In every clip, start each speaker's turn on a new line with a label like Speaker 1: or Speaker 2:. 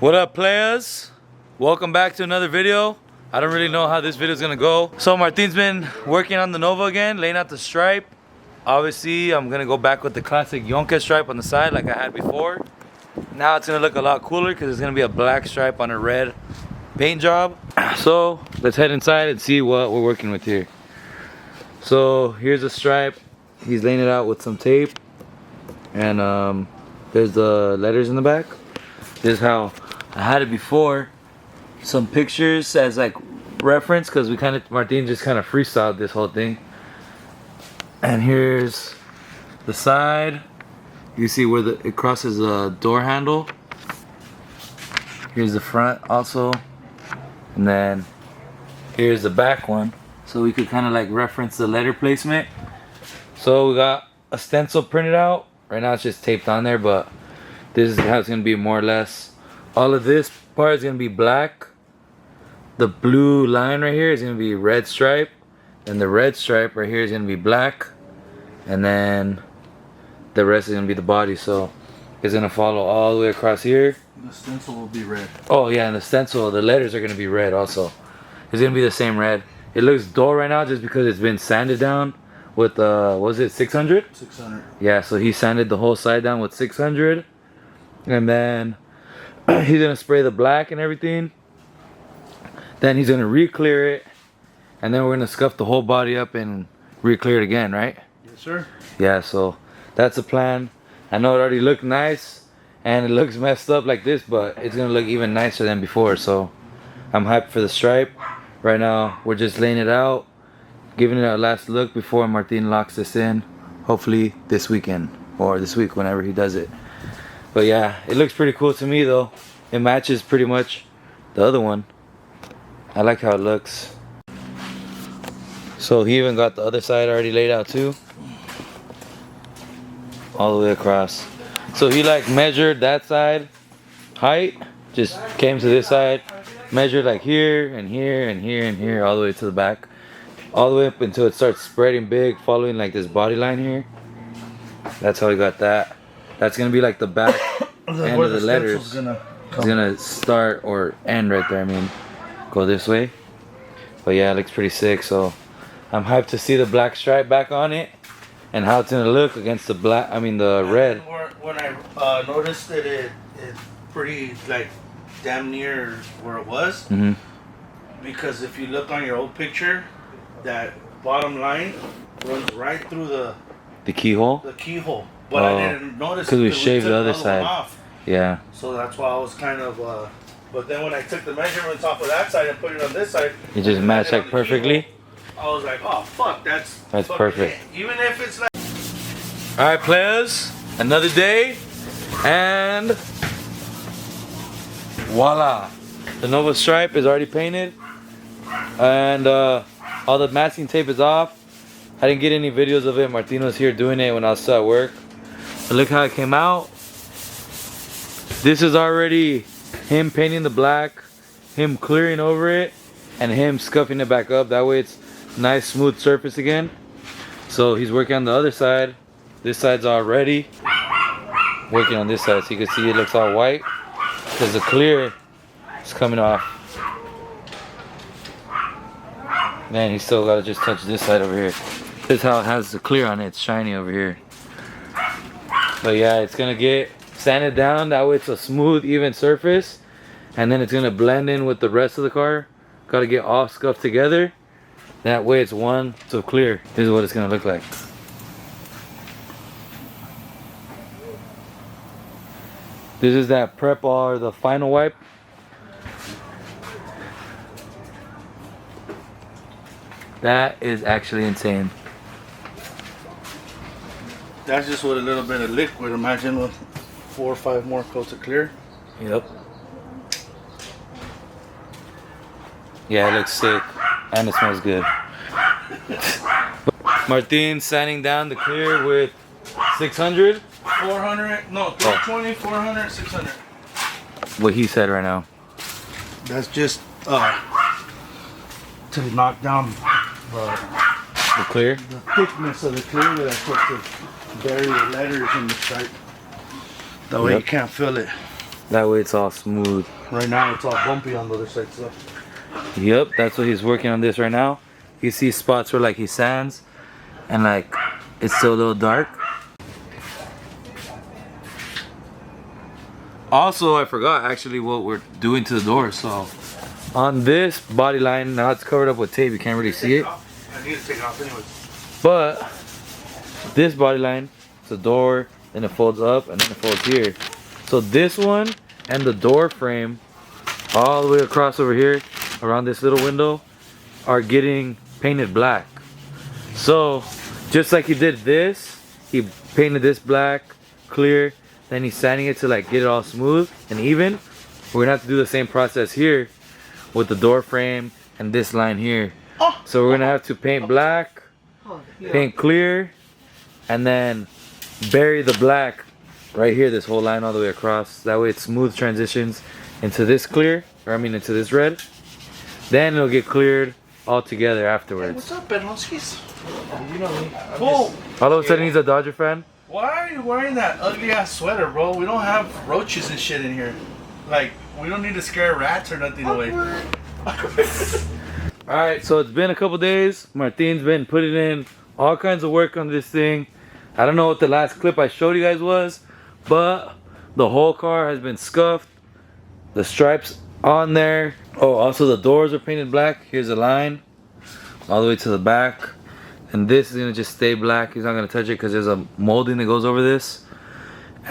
Speaker 1: What up, players? Welcome back to another video. I don't really know how this video is gonna go. So Martin's been working on the Nova again, laying out the stripe. Obviously, I'm gonna go back with the classic Yonke stripe on the side like I had before. Now it's gonna look a lot cooler because it's gonna be a black stripe on a red paint job. So let's head inside and see what we're working with here. So here's a stripe. He's laying it out with some tape. And there's the letters in the back. This is how I had it before. Some pictures as like reference because Martin just kind of freestyled this whole thing. And here's the side. You see where it crosses the door handle. Here's the front also. And then here's the back one. So we could kind of like reference the letter placement. So we got a stencil printed out. Right now it's just taped on there, but this is how it's gonna be more or less. All of this part is gonna be black. The blue line right here is gonna be red stripe. And the red stripe right here is gonna be black. And then the rest is gonna be the body. So it's gonna follow all the way across here.
Speaker 2: The stencil will be red.
Speaker 1: Oh yeah, and the stencil, the letters are gonna be red also. It's gonna be the same red. It looks dull right now just because it's been sanded down with what was it, 600?
Speaker 2: 600.
Speaker 1: Yeah, so he sanded the whole side down with 600. And then he's gonna spray the black and everything. Then he's gonna re-clear it. And then we're gonna scuff the whole body up and re-clear it again, right?
Speaker 2: Yes, sir.
Speaker 1: Yeah, so that's the plan. I know it already looked nice and it looks messed up like this, but it's gonna look even nicer than before. So I'm hyped for the stripe. Right now we're just laying it out, giving it a last look before Martin locks this in. Hopefully this weekend or this week whenever he does it. But yeah, it looks pretty cool to me though. It matches pretty much the other one. I like how it looks. So he even got the other side already laid out too. All the way across. So he like measured that side height, just came to this side, measured like here and here and here and here all the way to the back. All the way up until it starts spreading big, following like this body line here. That's how we got that. That's gonna be like the back end of the letters. It's gonna start or end right there. I mean, go this way. But yeah, it looks pretty sick. So I'm hyped to see the black stripe back on it and how it's gonna look against the black. I mean the red.
Speaker 2: When I noticed that it's pretty like damn near where it was.
Speaker 1: Mm-hmm.
Speaker 2: Because if you look on your old picture, that bottom line runs right through the
Speaker 1: keyhole.
Speaker 2: The keyhole. But I didn't notice
Speaker 1: because we shaved the other side.
Speaker 2: Off.
Speaker 1: Yeah.
Speaker 2: So that's why I was kind of. But then when I took the measurements off of that side and put it on this side,
Speaker 1: it just matched like perfectly.
Speaker 2: Keyhole, I was like, oh fuck, that's
Speaker 1: perfect.
Speaker 2: Even if it's like.
Speaker 1: All right, players, another day, and voila, the Nova stripe is already painted, and all the masking tape is off. I didn't get any videos of it. Martin was here doing it when I was still at work. But look how it came out. This is already him painting the black, him clearing over it, and him scuffing it back up. That way it's nice smooth surface again. So he's working on the other side. This side's all ready. Working on this side, so you can see it looks all white because the clear is coming off. Man, he still gotta just touch this side over here. This is how it has the clear on it. It's shiny over here. But yeah, it's gonna get sanded down. That way it's a smooth, even surface. And then it's gonna blend in with the rest of the car. Gotta get all scuffed together. That way it's one so clear. This is what it's gonna look like. This is that prep or the final wipe. That is actually insane.
Speaker 2: That's just with a little bit of liquid. Imagine with 4 or 5 more coats of clear.
Speaker 1: Yep. Yeah, it looks sick. And it smells good. Martin sanding down the clear with 600.
Speaker 2: 400, no, 320, 400, 600.
Speaker 1: What he said right now.
Speaker 2: That's just to knock down
Speaker 1: the clear?
Speaker 2: The thickness of the clear that I put to bury the letters in the stripe. That way you can't feel it.
Speaker 1: That way it's all smooth.
Speaker 2: Right now it's all bumpy on the other side, so.
Speaker 1: Yep, that's what he's working on this right now. You see spots where like he sands and like it's still a little dark. Also, I forgot actually what we're doing to the door. So on this body line, now it's covered up with tape, you can't really see it.
Speaker 2: I need to take it off anyways.
Speaker 1: But this body line, it's a door, then it folds up and then it folds here. So this one and the door frame all the way across over here around this little window are getting painted black. So just like he did this, he painted this black, clear, then he's sanding it to like get it all smooth and even. We're gonna have to do the same process here with the door frame and this line here. So we're gonna have to paint black, paint clear, and then bury the black right here, this whole line all the way across. That way it's smooth transitions into this clear, or I mean into this red. Then it'll get cleared all together afterwards.
Speaker 2: What's up, Benowskis?
Speaker 1: You know me.
Speaker 2: Whoa!
Speaker 1: All of a sudden he's a Dodger fan.
Speaker 2: Why are you wearing that ugly ass sweater, bro? We don't have roaches and shit in here. Like, we don't need to scare rats or nothing away.
Speaker 1: Alright, so it's been a couple days. Martin's been putting in all kinds of work on this thing. I don't know what the last clip I showed you guys was, but the whole car has been scuffed. The stripes on there. Oh, also the doors are painted black. Here's a line all the way to the back. And this is gonna just stay black. He's not gonna touch it because there's a molding that goes over this.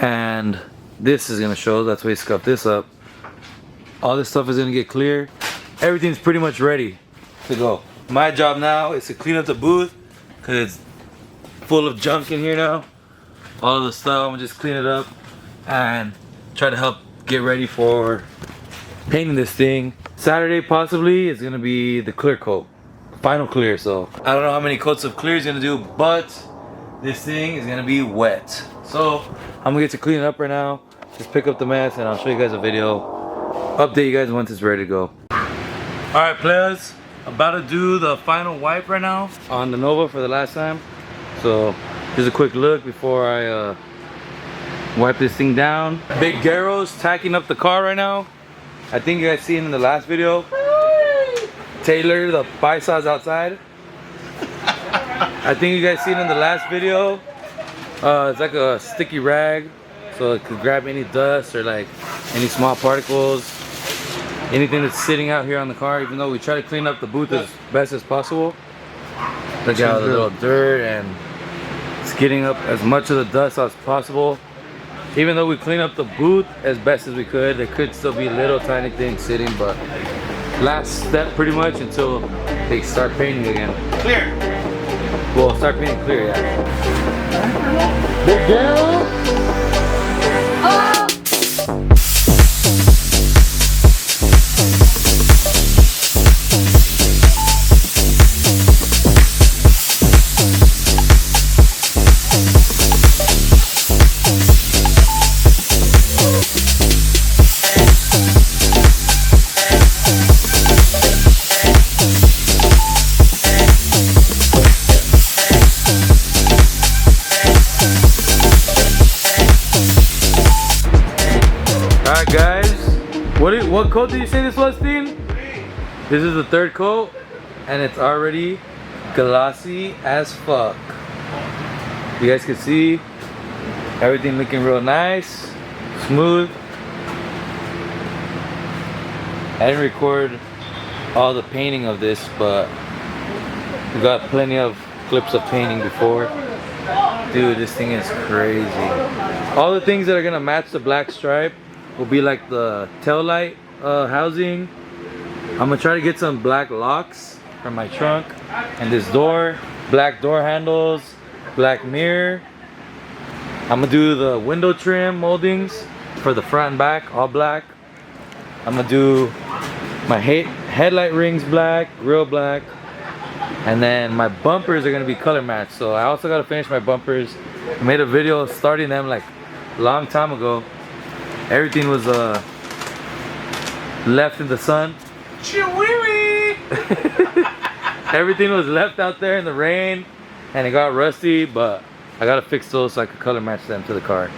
Speaker 1: And this is gonna show, that's why he scuffed this up. All this stuff is gonna get clear. Everything's pretty much ready to go. My job now is to clean up the booth because it's full of junk in here now. All of the stuff, I'm gonna just clean it up and try to help get ready for painting this thing. Saturday possibly is gonna be the clear coat. Final clear, so I don't know how many coats of clear he's gonna do, but this thing is gonna be wet. So I'm gonna get to clean it up right now, just pick up the mess, and I'll show you guys a video. Update you guys once it's ready to go. Alright players, about to do the final wipe right now on the Nova for the last time. So just a quick look before I wipe this thing down. Big Garrow's tacking up the car right now. I think you guys seen in the last video. Taylor, the bisaw's outside. I think you guys seen in the last video. It's like a sticky rag, so it could grab any dust or like any small particles, anything that's sitting out here on the car. Even though we try to clean up the booth as best as possible, look at all the little dirt and it's getting up as much of the dust as possible. Even though we clean up the booth as best as we could, there could still be little tiny things sitting, but last step pretty much until they start painting again.
Speaker 2: Clear.
Speaker 1: Well, start painting clear, yeah. Big girl. Alright guys, what coat did you say this was, Dean? This is the third coat and it's already glossy as fuck. You guys can see everything looking real nice, smooth. I didn't record all the painting of this, but we got plenty of clips of painting before. Dude, this thing is crazy. All the things that are gonna match the black stripe will be like the tail light housing. I'm gonna try to get some black locks from my trunk and this door, black door handles, black mirror. I'm gonna do the window trim moldings for the front and back, all black. I'm gonna do my headlight rings black, real black, and then my bumpers are gonna be color matched. So I also gotta finish my bumpers. I made a video starting them like a long time ago. Everything was left in the sun. Everything was left out there in the rain and it got rusty, but I gotta fix those so I can color match them to the car.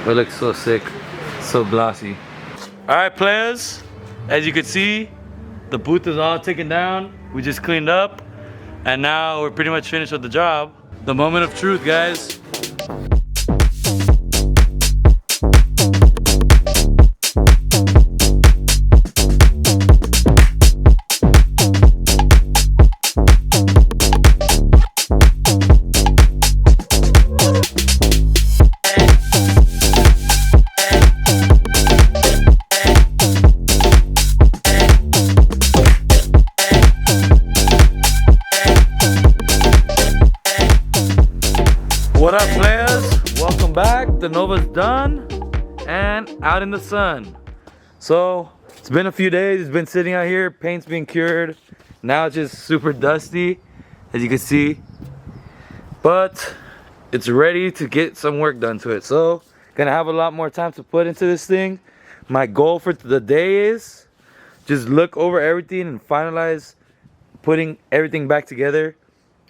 Speaker 1: But it looks so sick, so glossy. All right, players. As you can see, the booth is all taken down. We just cleaned up, and now we're pretty much finished with the job. The moment of truth, guys. What up, players? Welcome back. The Nova's done and out in the sun. So it's been a few days. It's been sitting out here. Paint's being cured. Now it's just super dusty, as you can see. But it's ready to get some work done to it. So gonna have a lot more time to put into this thing. My goal for the day is just look over everything and finalize putting everything back together.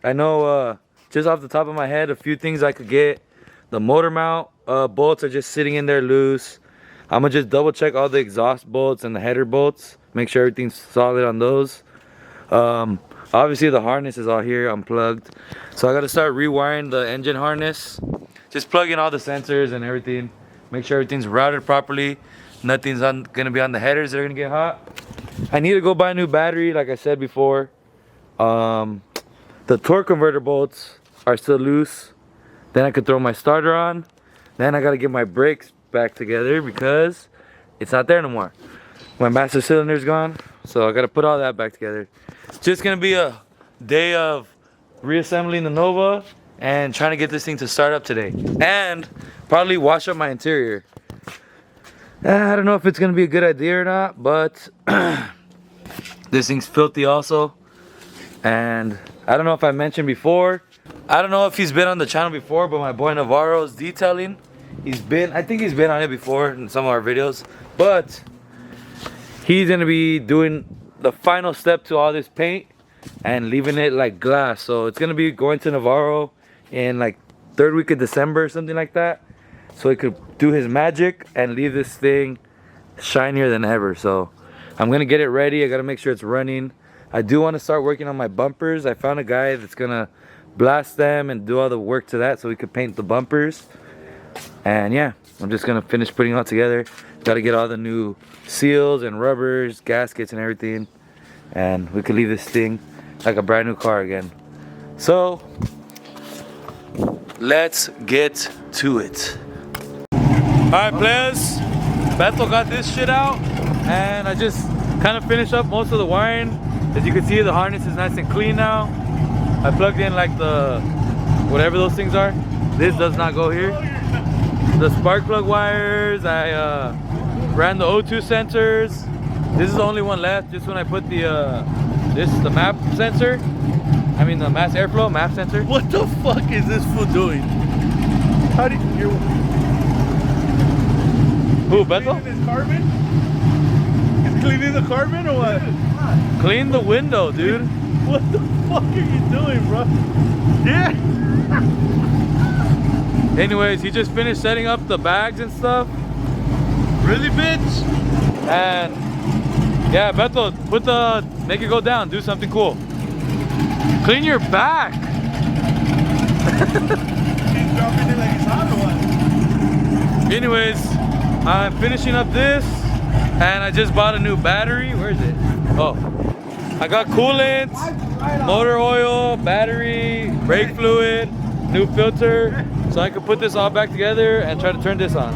Speaker 1: I know just off the top of my head, a few things I could get. The motor mount bolts are just sitting in there loose. I'm gonna just double check all the exhaust bolts and the header bolts. Make sure everything's solid on those. Obviously the harness is all here unplugged. So I gotta start rewiring the engine harness. Just plug in all the sensors and everything. Make sure everything's routed properly. Nothing's gonna be on the headers that are gonna get hot. I need to go buy a new battery, like I said before. The torque converter bolts are still loose. Then I could throw my starter on. Then I gotta get my brakes back together because it's not there no more. My master cylinder's gone, so I gotta put all that back together. It's just gonna be a day of reassembling the Nova and trying to get this thing to start up today. And probably wash up my interior. I don't know if it's gonna be a good idea or not, but this thing's filthy also. And I don't know if I mentioned before. I don't know if he's been on the channel before, but my boy Navarro's detailing. I think he's been on it before in some of our videos. But he's gonna be doing the final step to all this paint and leaving it like glass. So it's gonna be going to Navarro in like 3rd week of December, something like that. So he could do his magic and leave this thing shinier than ever. So I'm gonna get it ready. I gotta make sure it's running. I do want to start working on my bumpers. I found a guy that's gonna blast them and do all the work to that so we could paint the bumpers. And yeah, I'm just gonna finish putting it all together. Got to get all the new seals and rubbers, gaskets and everything. And we could leave this thing like a brand new car again. So let's get to it. Alright, players, Beto got this shit out and I just kind of finished up most of the wiring. As you can see, the harness is nice and clean now. I plugged in like the whatever those things are. This does not go here. The spark plug wires, I ran the O2 sensors. This is the only one left. Just when I put the the map sensor, I mean the mass airflow map sensor.
Speaker 2: What the fuck is this fool doing? How did you?
Speaker 1: Who, Beto?
Speaker 2: Cleaning his carbon? He's cleaning the carbon or what?
Speaker 1: Clean the window, dude.
Speaker 2: What the fuck are you doing, bro? Yeah.
Speaker 1: Anyways, he just finished setting up the bags and stuff.
Speaker 2: Really, bitch?
Speaker 1: And yeah, Beto, make it go down. Do something cool. Clean your back.
Speaker 2: He's dropping it like he's hot or what?
Speaker 1: Anyways, I'm finishing up this, and I just bought a new battery. Where is it? Oh, I got coolant, motor oil, battery, brake fluid, new filter, so I can put this all back together and try to turn this on.